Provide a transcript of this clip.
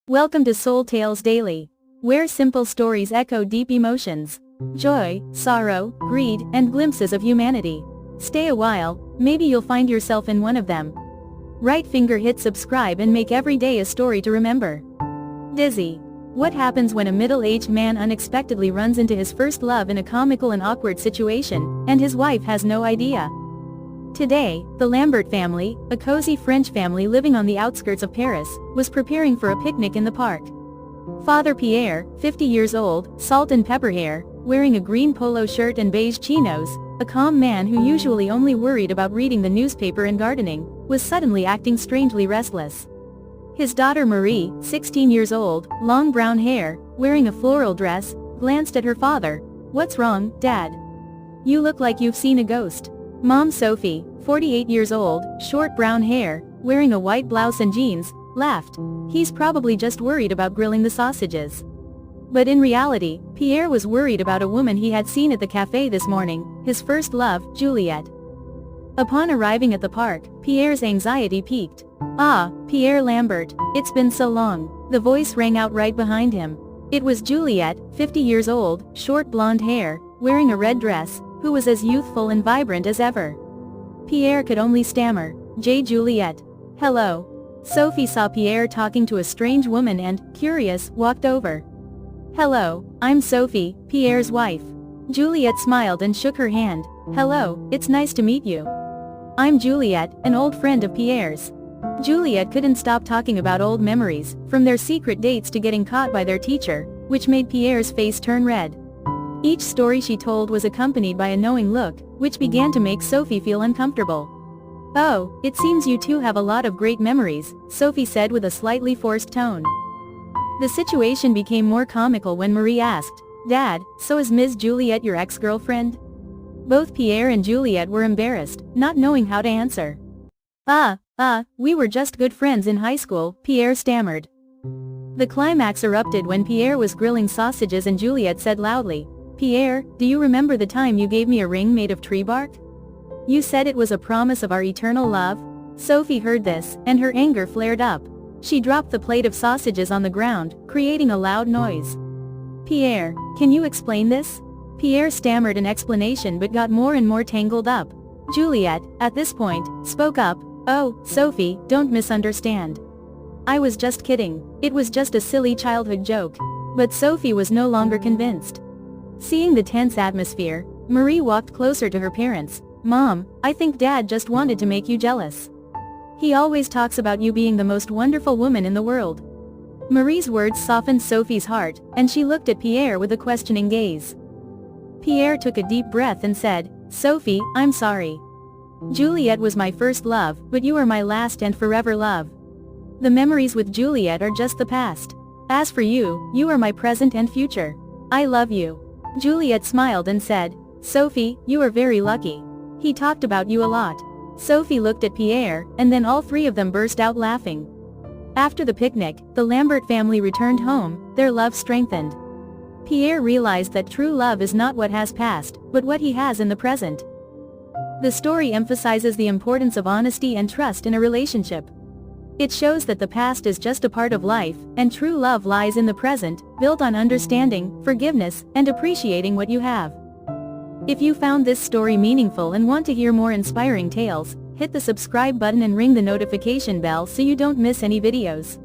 Welcome to Soul Tales Daily, where simple stories echo deep emotions, joy, sorrow, greed, and glimpses of humanity. Stay a while, maybe you'll find yourself in one of them. Right finger hit subscribe and make every day a story to remember. Dizzy. What happens when a middle-aged man unexpectedly runs into his first love in a comical and awkward situation, and his wife has no idea? Today, the Lambert family, a cozy French family living on the outskirts of Paris, was preparing for a picnic in the park. Father Pierre, 50 years old, salt and pepper hair, wearing a green polo shirt and beige chinos, a calm man who usually only worried about reading the newspaper and gardening, was suddenly acting strangely restless. His daughter Marie, 16 years old, long brown hair, wearing a floral dress, glanced at her father. "What's wrong, Dad? You look like you've seen a ghost." Mom Sophie, 48 years old, short brown hair, wearing a white blouse and jeans, laughed. "He's probably just worried about grilling the sausages." But in reality, Pierre was worried about a woman he had seen at the cafe this morning, his first love, Juliette. Upon arriving at the park, Pierre's anxiety peaked. "Ah, Pierre Lambert, it's been so long." The voice rang out right behind him. It was Juliette, 50 years old, short blonde hair, wearing a red dress, who was as youthful and vibrant as ever. Pierre could only stammer, "J. Juliette. Hello." Sophie saw Pierre talking to a strange woman and, curious, walked over. "Hello, I'm Sophie, Pierre's wife." Juliette smiled and shook her hand. "Hello, it's nice to meet you. I'm Juliette, an old friend of Pierre's." Juliette couldn't stop talking about old memories, from their secret dates to getting caught by their teacher, which made Pierre's face turn red. Each story she told was accompanied by a knowing look, which began to make Sophie feel uncomfortable. "Oh, it seems you two have a lot of great memories," Sophie said with a slightly forced tone. The situation became more comical when Marie asked, "Dad, so is Ms. Juliette your ex-girlfriend?" Both Pierre and Juliette were embarrassed, not knowing how to answer. We were just good friends in high school," Pierre stammered. The climax erupted when Pierre was grilling sausages and Juliette said loudly, "Pierre, do you remember the time you gave me a ring made of tree bark? You said it was a promise of our eternal love?" Sophie heard this, and her anger flared up. She dropped the plate of sausages on the ground, creating a loud noise. "Pierre, can you explain this?" Pierre stammered an explanation but got more and more tangled up. Juliette, at this point, spoke up, "Oh, Sophie, don't misunderstand. I was just kidding. It was just a silly childhood joke." But Sophie was no longer convinced. Seeing the tense atmosphere, Marie walked closer to her parents. "Mom, I think Dad just wanted to make you jealous. He always talks about you being the most wonderful woman in the world." Marie's words softened Sophie's heart, and she looked at Pierre with a questioning gaze. Pierre took a deep breath and said, "Sophie, I'm sorry. Juliette was my first love, but you are my last and forever love. The memories with Juliette are just the past. As for you, you are my present and future. I love you." Juliette smiled and said, "Sophie, you are very lucky. He talked about you a lot." Sophie looked at Pierre, and then all three of them burst out laughing. After the picnic, the Lambert family returned home, their love strengthened. Pierre realized that true love is not what has passed, but what he has in the present. The story emphasizes the importance of honesty and trust in a relationship. It shows that the past is just a part of life, and true love lies in the present, built on understanding, forgiveness, and appreciating what you have. If you found this story meaningful and want to hear more inspiring tales, hit the subscribe button and ring the notification bell so you don't miss any videos.